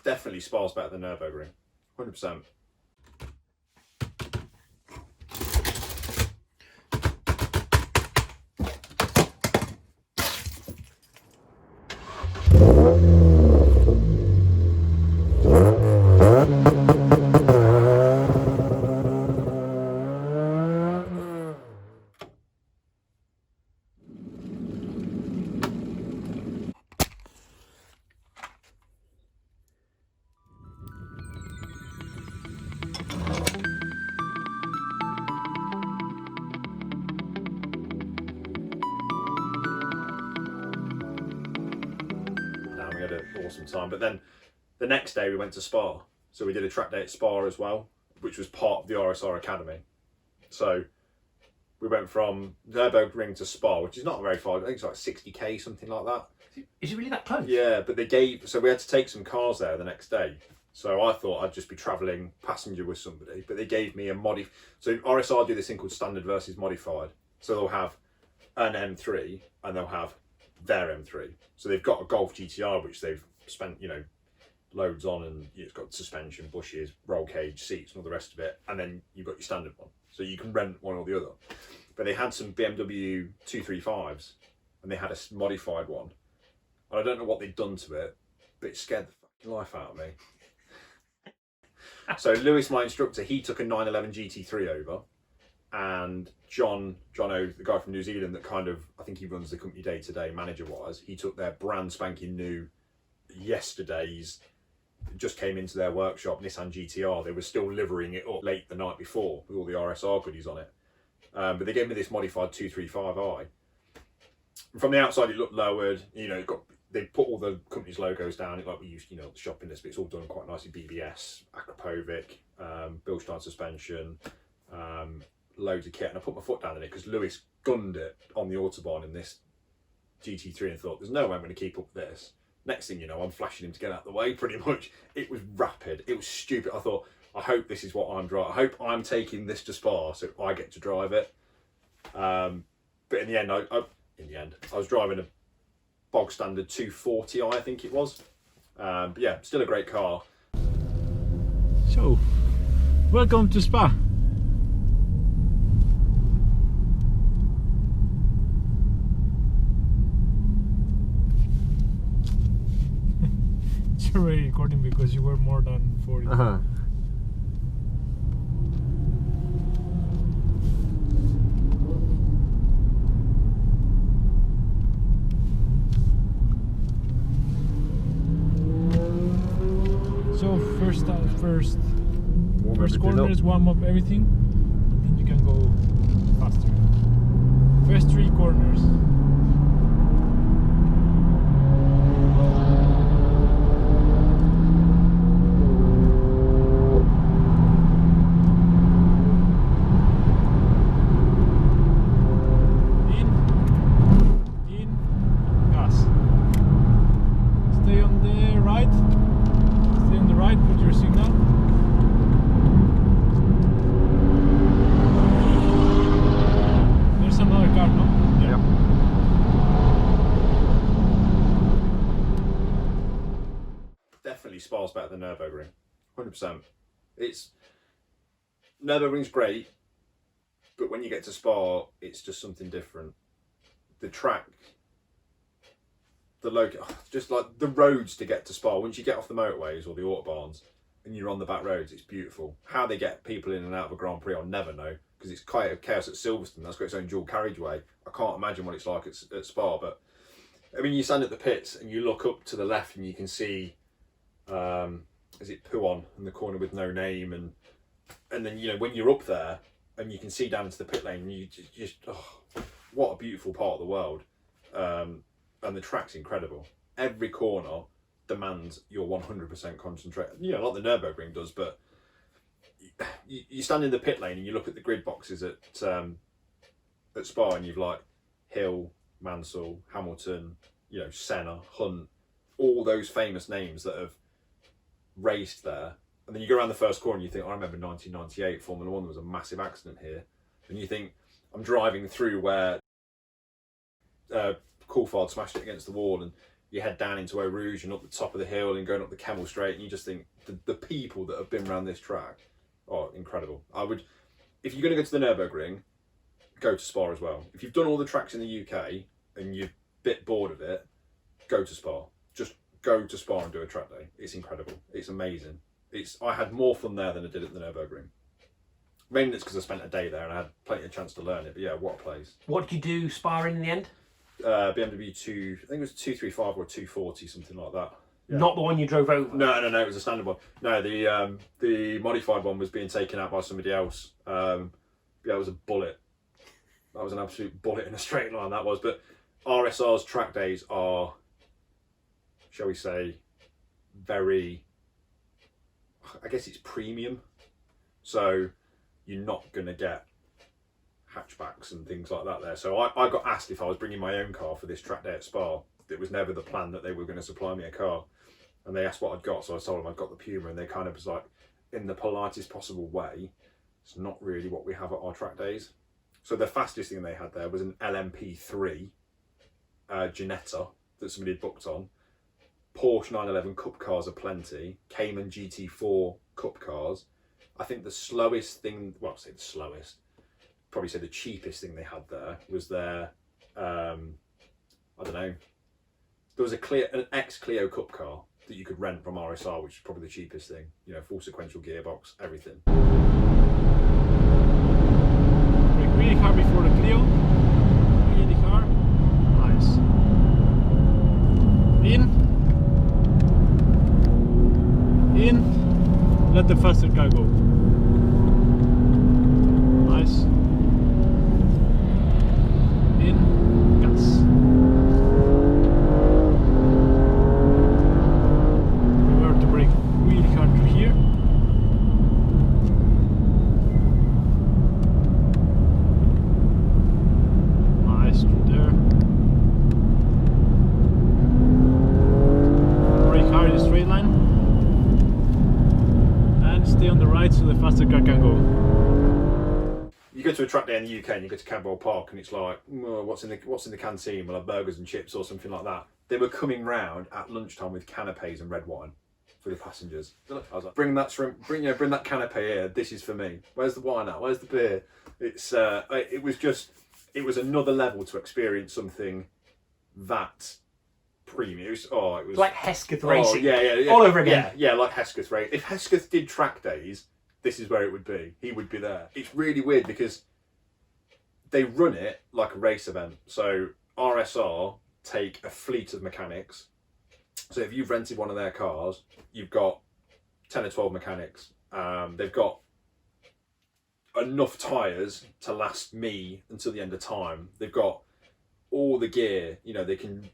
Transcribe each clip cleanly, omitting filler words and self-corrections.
Definitely Spa's better than Nurburgring, 100%. We had an awesome time, but then the next day we went to Spa, so we did a track day at Spa as well, which was part of the RSR Academy. So we went from Nurburgring to Spa, which is not very far. I think it's like 60k, something like that. Is it really that close? Yeah, but so we had to take some cars there the next day. So I thought I'd just be travelling passenger with somebody, but they gave me a so RSR do this thing called standard versus modified. So they'll have an M3 and they'll have their M3. So they've got a Golf GTR, which they've spent, loads on, and it's got suspension, bushes, roll cage, seats and all the rest of it. And then you've got your standard one. So you can rent one or the other. But they had some BMW 235s and they had a modified one. And I don't know what they'd done to it, but it scared the fucking life out of me. So Lewis, my instructor, he took a 911 GT3 over, and John O, the guy from New Zealand that I think he runs the company day to day manager wise, he took their brand spanking new yesterday's, just came into their workshop, Nissan GTR. They were still liverying it up late the night before with all the RSR goodies on it. But they gave me this modified 235i. From the outside it looked lowered, they put all the company's logos down, like we used, the shopping list, but it's all done quite nicely. BBS, Akrapovic, Bilstein suspension, loads of kit. And I put my foot down in it because Lewis gunned it on the Autobahn in this GT3 and thought, there's no way I'm going to keep up with this. Next thing you know, I'm flashing him to get out of the way pretty much. It was rapid. It was stupid. I thought, I hope this is what I'm driving. I hope I'm taking this to Spa so I get to drive it. But in the end, I was driving a bog standard 240i, I think it was. But yeah, still a great car. So, welcome to Spa. It's already recording because you were more than 40. So first corners, warm up everything, then you can go faster. First 3 corners. In, gas. Stay on the right. Stay on the right, put your signal. There's another car, no? Yeah. Definitely Spa's better than Nurburgring, 100%. Nurburgring's great, but when you get to Spa, it's just something different. The track, just like the roads to get to Spa, once you get off the motorways or the autobahns and you're on the back roads, it's beautiful. How they get people in and out of a Grand Prix, I'll never know, because it's quite a chaos at Silverstone. That's got its own dual carriageway. I can't imagine what it's like at Spa, but I mean, you stand at the pits and you look up to the left and you can see, is it Puon in the corner with no name, and then when you're up there and you can see down into the pit lane, you just what a beautiful part of the world. And the track's incredible. Every corner demands your 100% concentration. Like the Nürburgring does, but you stand in the pit lane and you look at the grid boxes at Spa, and you've like Hill, Mansell, Hamilton, Senna, Hunt, all those famous names that have raced there. And then you go around the first corner and you think, I remember 1998 Formula One, there was a massive accident here. And you think, I'm driving through where Coulthard smashed it against the wall, and you head down into Eau Rouge and up the top of the hill and going up the Kemmel Straight, and you just think the people that have been around this track are incredible. If you're going to go to the Nurburgring, go to Spa as well. If you've done all the tracks in the UK and you're a bit bored of it, go to Spa. Just go to Spa and do a track day. It's incredible. It's amazing. I had more fun there than I did at the Nurburgring. Mainly it's because I spent a day there and I had plenty of chance to learn it. But yeah, what a place. What did you do Spa in the end? BMW 2, I think it was 235 or 240, something like that. Yeah. Not the one you drove over? No, it was a standard one. No, the modified one was being taken out by somebody else. Yeah, it was a bullet. That was an absolute bullet in a straight line, that was. But RSR's track days are, shall we say, very, I guess it's premium. So you're not going to get hatchbacks and things like that there. So I got asked if I was bringing my own car for this track day at Spa. It was never the plan that they were going to supply me a car. And they asked what I'd got, so I told them I'd got the Puma, and they kind of was like, in the politest possible way, it's not really what we have at our track days. So the fastest thing they had there was an LMP3 Ginetta that somebody had booked on. Porsche 911 Cup cars are plenty. Cayman GT4 Cup cars. I think the slowest thing, well, I'll say the slowest, probably say the cheapest thing they had there was their, I don't know, there was an ex-Clio Cup car that you could rent from RSR, which is probably the cheapest thing. You know, full sequential gearbox, everything. Really car before the Clio. In the car. Nice. In. Let the faster car go. Nice. In. Gas. Remember to brake really hard through here. Nice through there. Brake hard in the straight line. And stay on the right so the faster car can go. You go to a track day in the UK and you go to Camberwell Park and it's like, what's in the canteen? We'll have burgers and chips or something like that. They were coming round at lunchtime with canapes and red wine for the passengers. I was like, bring that canapé here. This is for me. Where's the wine at? Where's the beer? It was another level to experience something that premium. It was like Hesketh racing. Yeah. All over again. Yeah, like Hesketh race. If Hesketh did track days, this is where it would be. He would be there. It's really weird because they run it like a race event. So RSR take a fleet of mechanics. So if you've rented one of their cars, you've got 10 or 12 mechanics. They've got enough tyres to last me until the end of time. They've got all the gear. You know, they can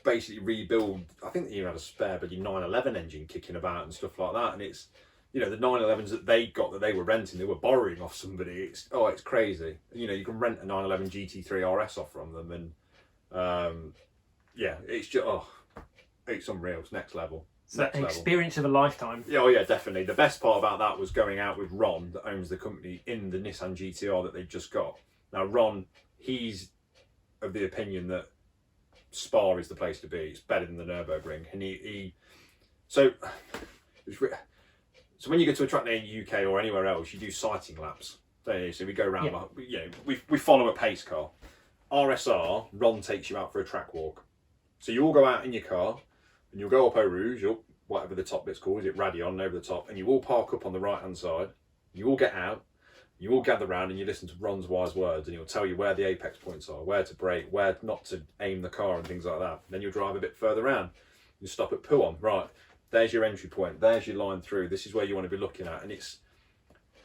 basically rebuild. I think they even had a spare bloody 911 engine kicking about and stuff like that. And it's, you know, the 911s that they got that they were renting, they were borrowing off somebody. It's crazy. You know, you can rent a 911 GT3 RS off from them, and yeah, it's just it's unreal. It's next level. It's an experience of a lifetime. Yeah, oh yeah, definitely. The best part about that was going out with Ron, that owns the company, in the Nissan GTR that they just got. Now Ron, he's of the opinion that Spa is the place to be. It's better than the Nurburgring, and so when you go to a track day in the UK or anywhere else, you do sighting laps, don't you? So we go around, we follow a pace car. RSR, Ron takes you out for a track walk. So you all go out in your car, and you'll go up Eau Rouge, or whatever the top bit's called, is it Radion over the top, and you all park up on the right hand side, you all get out, you all gather round and you listen to Ron's wise words, and he'll tell you where the apex points are, where to brake, where not to aim the car and things like that. Then you'll drive a bit further round. You stop at Pouhon, right, there's your entry point, there's your line through, this is where you want to be looking at. And it's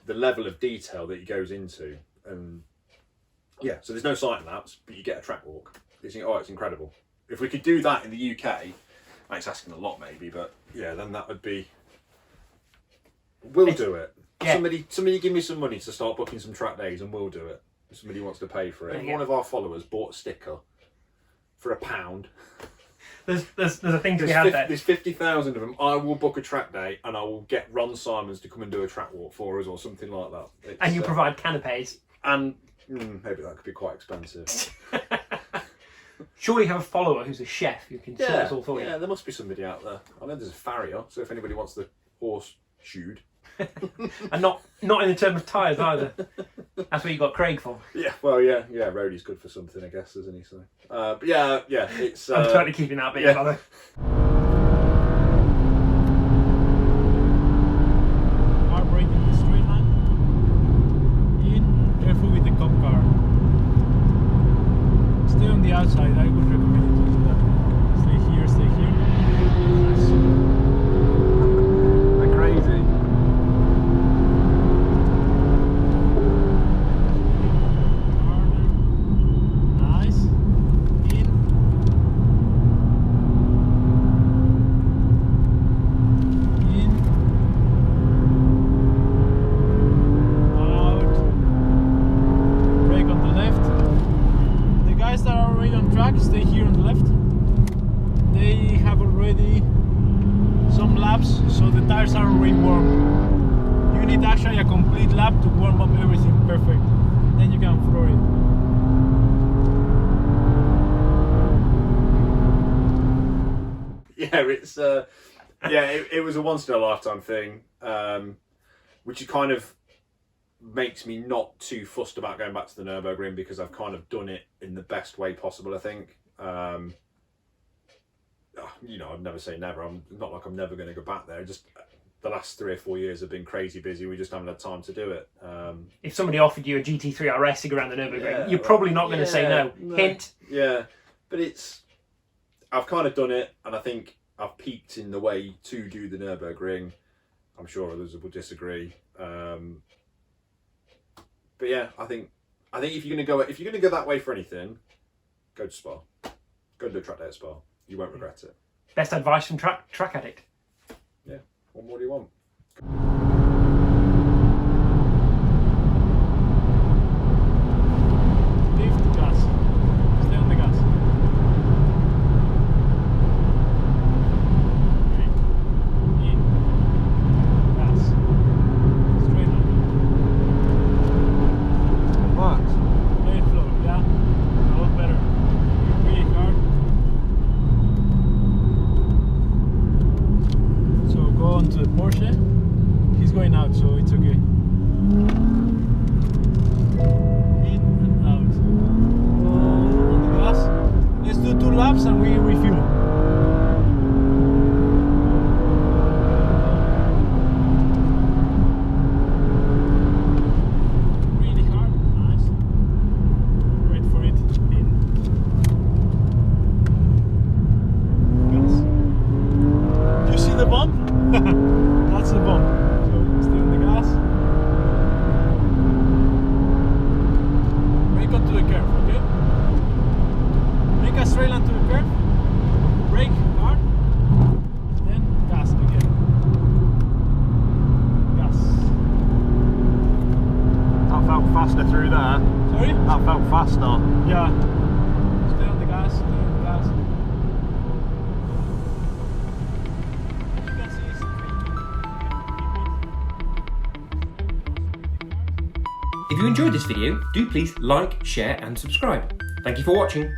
the level of detail that he goes into. And yeah, so there's no sighting laps, but you get a track walk. It's incredible. If we could do that in the UK, it's asking a lot maybe, but yeah, then that would be, we'll do it. Yeah. Somebody give me some money to start booking some track days and we'll do it. If somebody wants to pay for it. Yeah. One of our followers bought a sticker for £1. There's a thing to be had there. There's 50,000 of them. I will book a track day and I will get Ron Simons to come and do a track walk for us or something like that. And you provide canapes. And maybe that could be quite expensive. Surely have a follower who's a chef who can sort this all for you. Yeah, there must be somebody out there. I know there's a farrier, so if anybody wants the horse shoed. And not in terms of tyres either. That's what you got Craig for. Yeah, well, yeah, Rhodey's good for something, I guess, isn't he? So, but yeah, it's. I'm totally keeping that bit, brother. Car brake in the straight line. In, careful with the cop car. Stay on the outside. I would recommend you to do that. Stay here, stay here. Nice. They're crazy. Nice. In. In. Out. Brake on the left. The guys that are already on track, stay here on the left. They have already some laps, so the tires are already warm. You need actually a complete lap to warm up everything perfect. Then you can floor it. Yeah, it's it was a once in a lifetime thing, which kind of makes me not too fussed about going back to the Nurburgring because I've kind of done it in the best way possible, I think. You know, I'd never say never. I'm not like I'm never going to go back there. Just the last 3 or 4 years have been crazy busy. We just haven't had time to do it. If somebody offered you a GT3 RS to go around the Nurburgring, you're probably not going to say no. Hint. Yeah, but I've kind of done it, and I think I've peaked in the way to do the Nurburgring. I'm sure others will disagree. But yeah, I think if you're gonna go that way for anything, go to Spa. Go to a track day at Spa. You won't regret it. Best advice from Track Addict. Yeah. What more do you want? Lift, gas. Stay on the gas. Brake. In. Gas. Straight line. Max. Very flow, yeah? A lot better. Really hard. So go on to the Porsche. He's going out, so it's okay. In and out. On the gas. Let's do 2 laps and we refuel. Really hard. Nice. Wait for it. In. Gas. You see the bump? That's the bump. So stay on the gas. Brake onto the curve, okay? Make a straight line to the curve. Brake hard. Then gas again. Gas. That felt faster through there. Sorry? That felt faster. Yeah. Stay on the gas. Stay on the gas. You can see it's If you enjoyed this video, do please like, share and subscribe. Thank you for watching.